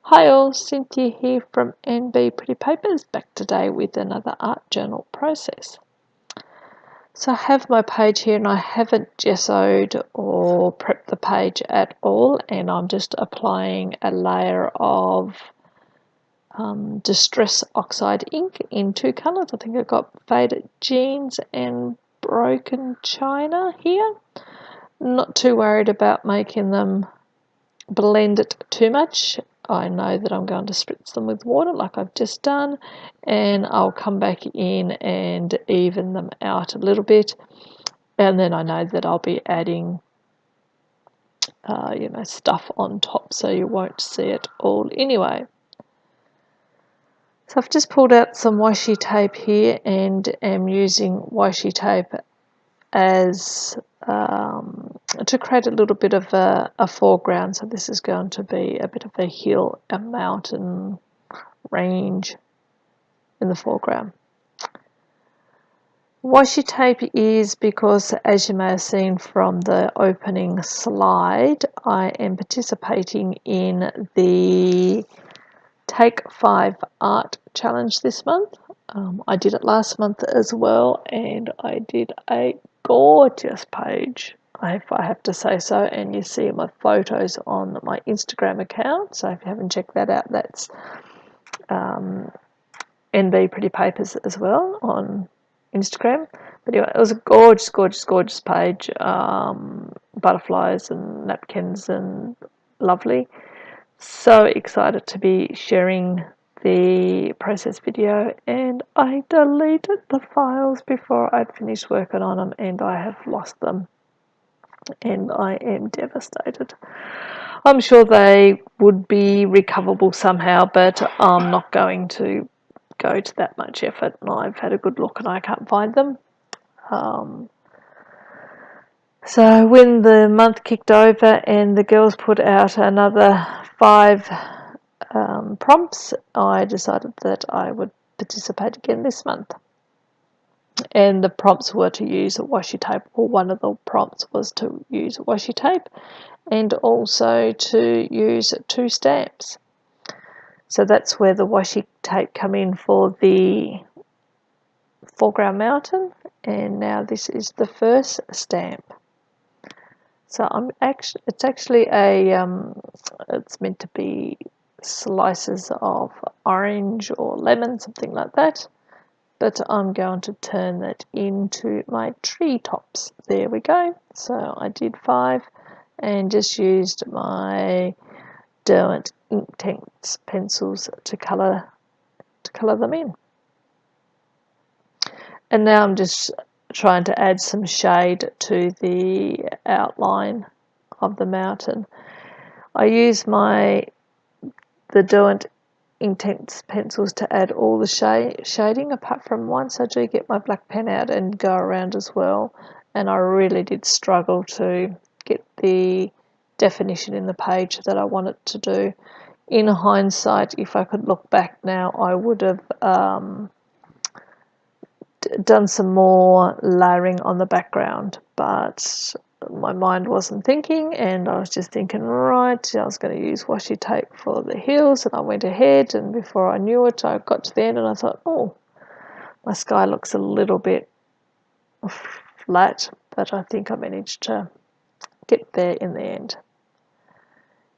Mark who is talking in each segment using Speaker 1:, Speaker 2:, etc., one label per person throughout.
Speaker 1: Hi all, Cynthia here from NB Pretty Papers, back today with another art journal process. So I have my page here and I haven't gessoed or prepped the page at all, and I'm just applying a layer of Distress Oxide ink in two colours. I think I've got Faded Jeans and Broken China here. Not too worried about making them blend it too much. I know that I'm going to spritz them with water like I've just done, and I'll come back in and even them out a little bit, and then I know that I'll be adding stuff on top, so you won't see it all anyway. So I've just pulled out some washi tape here and am using washi tape as to create a little bit of a foreground. So this is going to be a bit of a hill, a mountain range in the foreground. Washi tape is because, as you may have seen from the opening slide, I am participating in the Take 5 Art Challenge this month. I did it last month as well, and I did a gorgeous page, if I have to say so, and you see my photos on my Instagram account. So if you haven't checked that out, that's NB Pretty Papers as well on Instagram. But anyway, it was a gorgeous, gorgeous, gorgeous page. Butterflies and napkins and lovely. So excited to be sharing the process video, and I deleted the files before I'd finished working on them, and I have lost them, and I am devastated. I'm sure they would be recoverable somehow, but I'm not going to go to that much effort, and I've had a good look and I can't find them. So when the month kicked over and the girls put out another 5 prompts, I decided that I would participate again this month. And the prompts were to use washi tape, or one of the prompts was to use washi tape, and also to use 2 stamps. So that's where the washi tape come in for the foreground mountain, and now this is the first stamp. So it's actually it's meant to be slices of orange or lemon, something like that, but I'm going to turn that into my tree tops. There we go. So I did 5 and just used my Derwent Inktense pencils to colour them in. And now I'm just trying to add some shade to the outline of the mountain. I use the Derwent Inktense pencils to add all the shading, apart from once I do get my black pen out and go around as well, and I really did struggle to get the definition in the page that I wanted to do. In hindsight, if I could look back now, I would have done some more layering on the background, but my mind wasn't thinking, and I was just thinking, right, I was going to use washi tape for the hills, and I went ahead, and before I knew it, I got to the end and I thought, oh, my sky looks a little bit flat, but I think I managed to get there in the end.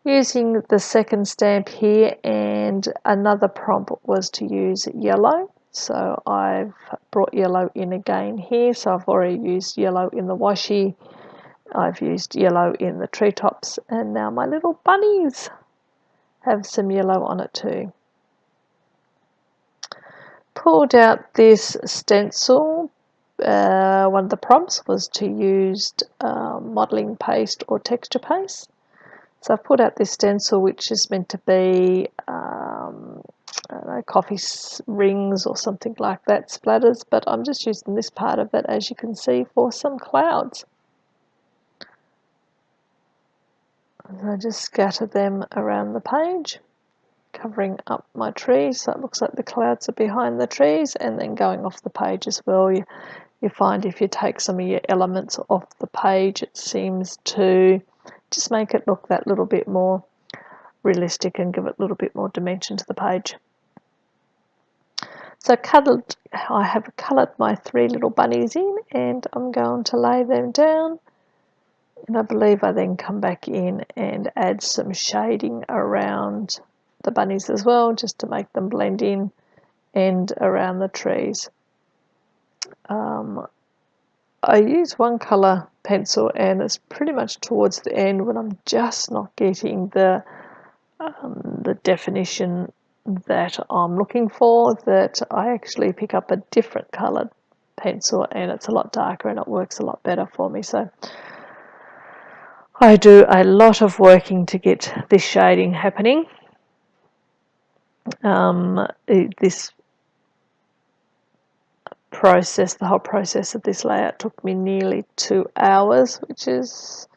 Speaker 1: Using the second stamp here, and another prompt was to use yellow. So I've brought yellow in again here. So I've already used yellow in the washi. I've used yellow in the treetops, and now my little bunnies have some yellow on it too. Pulled out this stencil. One of the prompts was to use modelling paste or texture paste. So I've put out this stencil, which is meant to be I don't know, coffee rings or something like that, splatters, but I'm just using this part of it, as you can see, for some clouds. So I just scatter them around the page, covering up my trees, so it looks like the clouds are behind the trees, and then going off the page as well. You find if you take some of your elements off the page, it seems to just make it look that little bit more realistic and give it a little bit more dimension to the page. So I have coloured my 3 little bunnies in, and I'm going to lay them down, and I believe I then come back in and add some shading around the bunnies as well, just to make them blend in, and around the trees. I use one colour pencil, and it's pretty much towards the end when I'm just not getting the definition that I'm looking for, that I actually pick up a different coloured pencil, and it's a lot darker and it works a lot better for me. So I do a lot of working to get this shading happening. This process, the whole process of this layout, took me nearly 2 hours, which is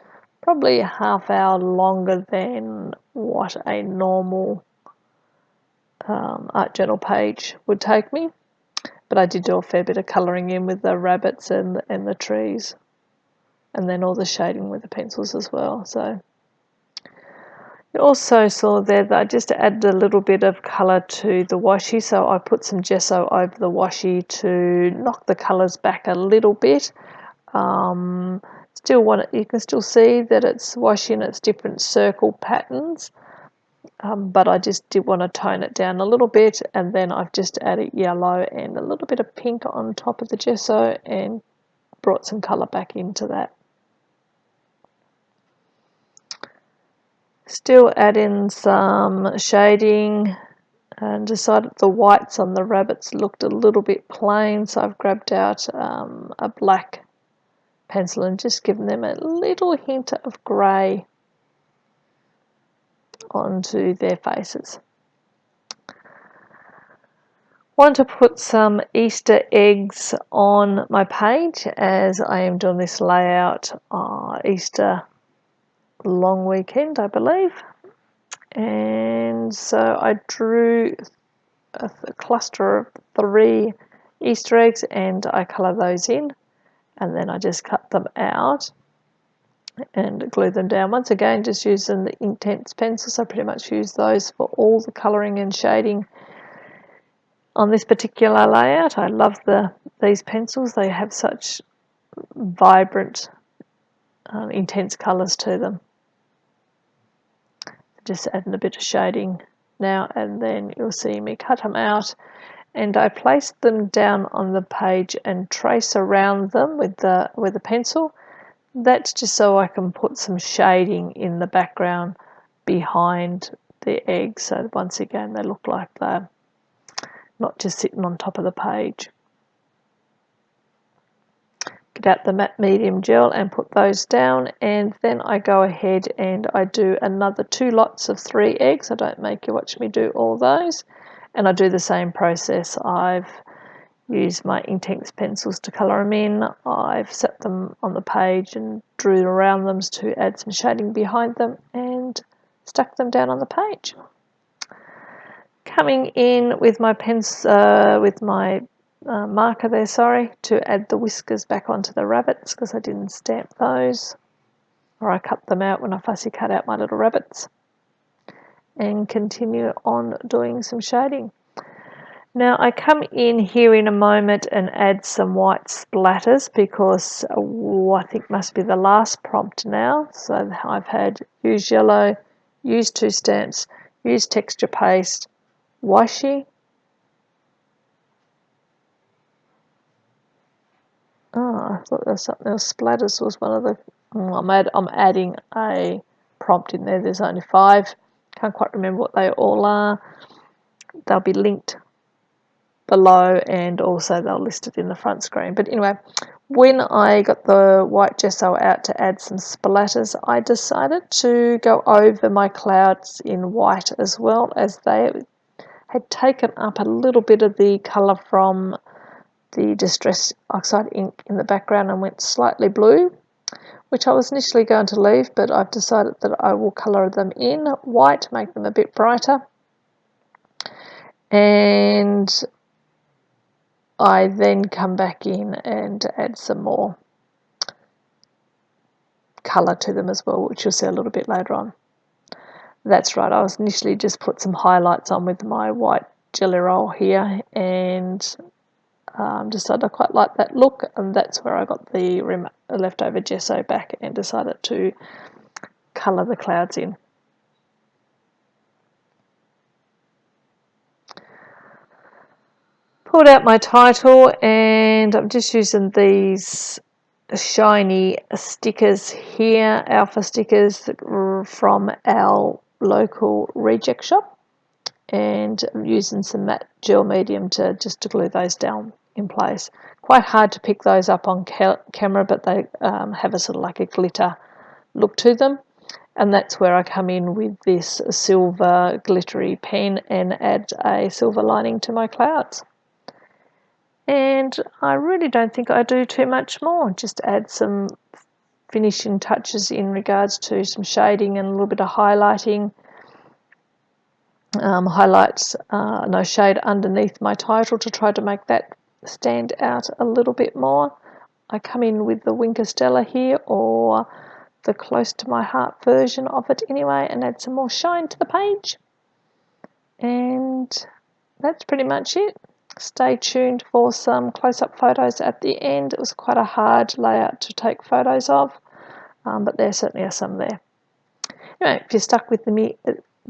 Speaker 1: probably a half hour longer than what a normal art journal page would take me. But I did do a fair bit of colouring in with the rabbits and the trees, and then all the shading with the pencils as well. So you also saw there that I just added a little bit of colour to the washi, so I put some gesso over the washi to knock the colours back a little bit. You can still see that it's washi and it's different circle patterns, but I just did want to tone it down a little bit, and then I've just added yellow and a little bit of pink on top of the gesso and brought some colour back into that. Still add in some shading, and decided the whites on the rabbits looked a little bit plain, so I've grabbed out a black pencil and just given them a little hint of grey onto their faces. Want to put some Easter eggs on my page as I am doing this layout Easter long weekend, I believe. And so I drew a cluster of 3 Easter eggs, and I colour those in, and then I just cut them out and glue them down. Once again, just using the Intense pencils. I pretty much use those for all the colouring and shading on this particular layout. I love these pencils. They have such vibrant, intense colours to them. Just adding a bit of shading now, and then you'll see me cut them out, and I place them down on the page and trace around them with the pencil. That's just so I can put some shading in the background behind the eggs, so once again they look like they're not just sitting on top of the page. Get out the matte medium gel and put those down, and then I go ahead and I do another 2 lots of 3 eggs. I don't make you watch me do all those, and I do the same process. I've used my Intense pencils to colour them in. I've set them on the page and drew around them to add some shading behind them, and stuck them down on the page. Coming in with my marker there, to add the whiskers back onto the rabbits, because I didn't stamp those, or I cut them out when I fussy cut out my little rabbits, and continue on doing some shading. Now I come in here in a moment and add some white splatters, because I think must be the last prompt now. So I've had use yellow, use 2 stamps, use texture paste, washi. Oh, I thought there was something else. Splatters was one of the... I'm adding a prompt in there. There's only 5. Can't quite remember what they all are. They'll be linked below, and also they'll list it in the front screen. But anyway, when I got the white gesso out to add some splatters, I decided to go over my clouds in white, as well as they had taken up a little bit of the colour from the Distress Oxide ink in the background and went slightly blue, which I was initially going to leave, but I've decided that I will colour them in white, make them a bit brighter. And I then come back in and add some more colour to them as well, which you'll see a little bit later on. That's right, I was initially just put some highlights on with my white jelly roll here, and decided I quite like that look, and that's where I got the leftover gesso back and decided to colour the clouds in. Pulled out my title, and I'm just using these shiny stickers here, alpha stickers from our local reject shop, and I'm using some matte gel medium to glue those down in place. Quite hard to pick those up on camera, but they have a sort of like a glitter look to them, and that's where I come in with this silver glittery pen and add a silver lining to my clouds. And I really don't think I do too much more, just add some finishing touches in regards to some shading and a little bit of highlighting. Highlights no shade underneath my title to try to make that stand out a little bit more. I come in with the Winker Stella here, or the close to my heart version of it anyway, and add some more shine to the page. And that's pretty much it. Stay tuned for some close-up photos at the end. It was quite a hard layout to take photos of, but there certainly are some there. Anyway, if you're stuck with me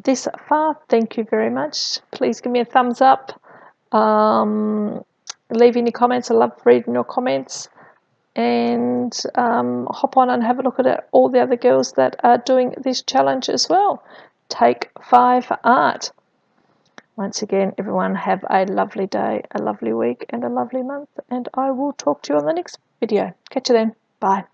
Speaker 1: this far, thank you very much. Please give me a thumbs up. Leave any comments. I love reading your comments. And hop on and have a look at all the other girls that are doing this challenge as well. Take 5 art. Once again, everyone have a lovely day, a lovely week, and a lovely month, and I will talk to you on the next video. Catch you then. Bye.